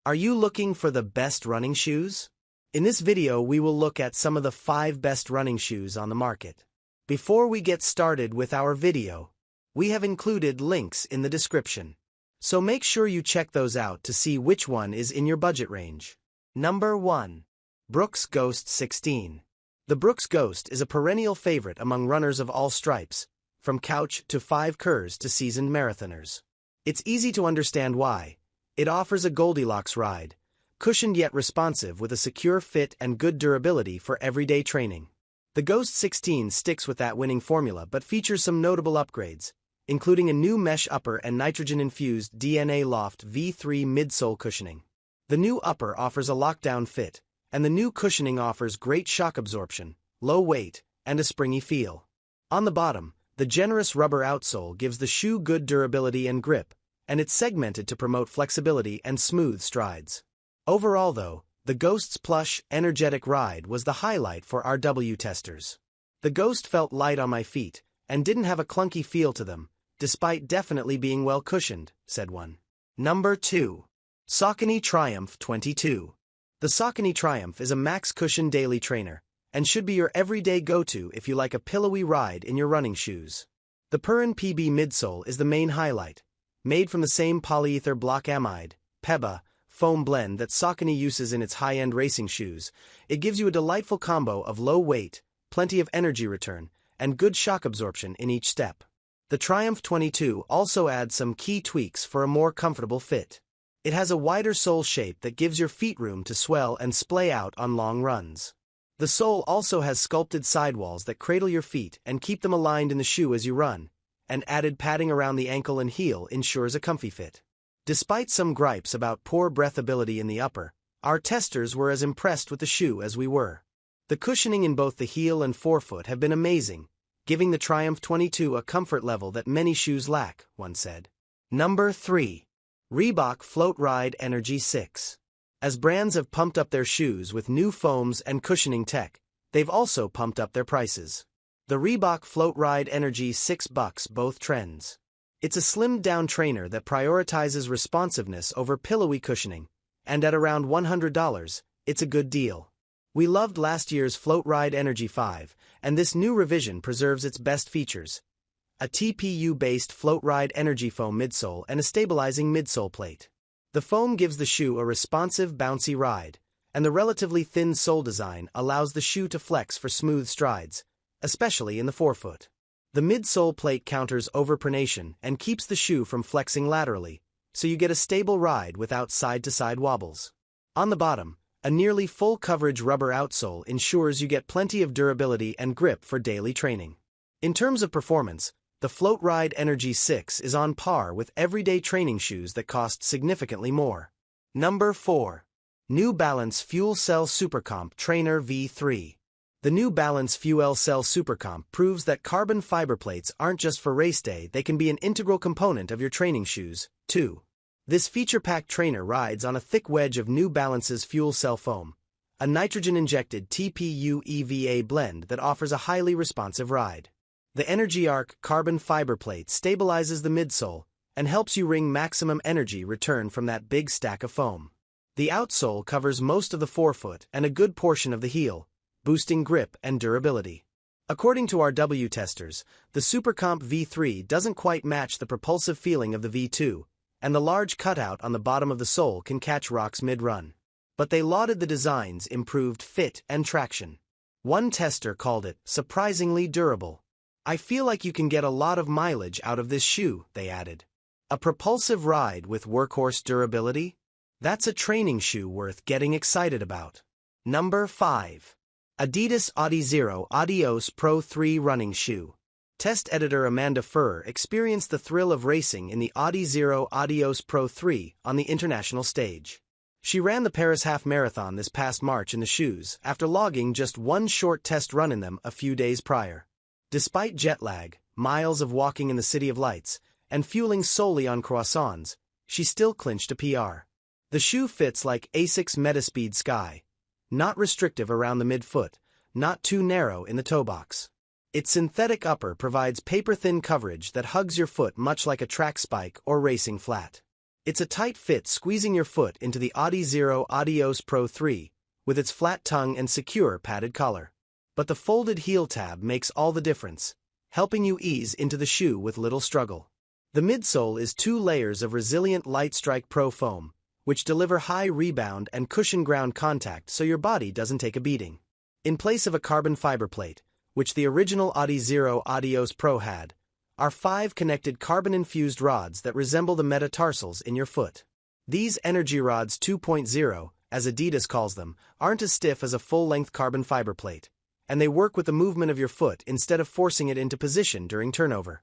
Are you looking for the best running shoes? In this video we will look at some of the 5 best running shoes on the market. Before we get started with our video, we have included links in the description. So make sure you check those out to see which one is in your budget range. Number 1. Brooks Ghost 16. The Brooks Ghost is a perennial favorite among runners of all stripes, from couch to 5 Kers to seasoned marathoners. It's easy to understand why. It offers a Goldilocks ride, cushioned yet responsive with a secure fit and good durability for everyday training. The Ghost 16 sticks with that winning formula but features some notable upgrades, including a new mesh upper and nitrogen-infused DNA Loft V3 midsole cushioning. The new upper offers a lockdown fit, and the new cushioning offers great shock absorption, low weight, and a springy feel. On the bottom, the generous rubber outsole gives the shoe good durability and grip, and it's segmented to promote flexibility and smooth strides. Overall though, the Ghost's plush, energetic ride was the highlight for our W testers. The Ghost felt light on my feet, and didn't have a clunky feel to them, despite definitely being well cushioned, said one. Number 2. Saucony Triumph 22. The Saucony Triumph is a max cushion daily trainer, and should be your everyday go-to if you like a pillowy ride in your running shoes. The Purin PB midsole is the main highlight, made from the same polyether block amide, PEBA, foam blend that Saucony uses in its high-end racing shoes. It gives you a delightful combo of low weight, plenty of energy return, and good shock absorption in each step. The Triumph 22 also adds some key tweaks for a more comfortable fit. It has a wider sole shape that gives your feet room to swell and splay out on long runs. The sole also has sculpted sidewalls that cradle your feet and keep them aligned in the shoe as you run, and added padding around the ankle and heel ensures a comfy fit. Despite some gripes about poor breathability in the upper, our testers were as impressed with the shoe as we were. The cushioning in both the heel and forefoot have been amazing, giving the Triumph 22 a comfort level that many shoes lack, one said. Number 3. Reebok Floatride Energy 6. As brands have pumped up their shoes with new foams and cushioning tech, they've also pumped up their prices. The Reebok Floatride Energy 6 bucks both trends. It's a slimmed-down trainer that prioritizes responsiveness over pillowy cushioning, and at around $100, it's a good deal. We loved last year's Floatride Energy 5, and this new revision preserves its best features: a TPU-based Floatride Energy foam midsole and a stabilizing midsole plate. The foam gives the shoe a responsive, bouncy ride, and the relatively thin sole design allows the shoe to flex for smooth strides, especially in the forefoot. The midsole plate counters overpronation and keeps the shoe from flexing laterally, so you get a stable ride without side-to-side wobbles. On the bottom, a nearly full-coverage rubber outsole ensures you get plenty of durability and grip for daily training. In terms of performance, the Floatride Energy 6 is on par with everyday training shoes that cost significantly more. Number 4. New Balance FuelCell SuperComp Trainer V3. The New Balance FuelCell SuperComp proves that carbon fiber plates aren't just for race day, they can be an integral component of your training shoes, too. This feature-packed trainer rides on a thick wedge of New Balance's FuelCell foam, a nitrogen-injected TPU EVA blend that offers a highly responsive ride. The Energy Arc carbon fiber plate stabilizes the midsole and helps you wring maximum energy return from that big stack of foam. The outsole covers most of the forefoot and a good portion of the heel, boosting grip and durability. According to our W testers, the SuperComp V3 doesn't quite match the propulsive feeling of the V2, and the large cutout on the bottom of the sole can catch rocks mid-run. But they lauded the design's improved fit and traction. One tester called it surprisingly durable. I feel like you can get a lot of mileage out of this shoe, they added. A propulsive ride with workhorse durability? That's a training shoe worth getting excited about. Number 5. Adidas Adizero Adios Pro 3 Running Shoe. Test editor Amanda Furr experienced the thrill of racing in the Adizero Adios Pro 3 on the international stage. She ran the Paris Half Marathon this past March in the shoes after logging just one short test run in them a few days prior. Despite jet lag, miles of walking in the City of Lights, and fueling solely on croissants, she still clinched a PR. The shoe fits like Asics Metaspeed Sky, not restrictive around the midfoot, not too narrow in the toe box. Its synthetic upper provides paper-thin coverage that hugs your foot much like a track spike or racing flat. It's a tight fit squeezing your foot into the Adizero Adios Pro 3, with its flat tongue and secure padded collar. But the folded heel tab makes all the difference, helping you ease into the shoe with little struggle. The midsole is 2 layers of resilient Light Strike Pro foam, which deliver high rebound and cushion ground contact so your body doesn't take a beating. In place of a carbon fiber plate, which the original Adizero Adios Pro had, are 5 connected carbon-infused rods that resemble the metatarsals in your foot. These Energy Rods 2.0, as Adidas calls them, aren't as stiff as a full-length carbon fiber plate, and they work with the movement of your foot instead of forcing it into position during turnover.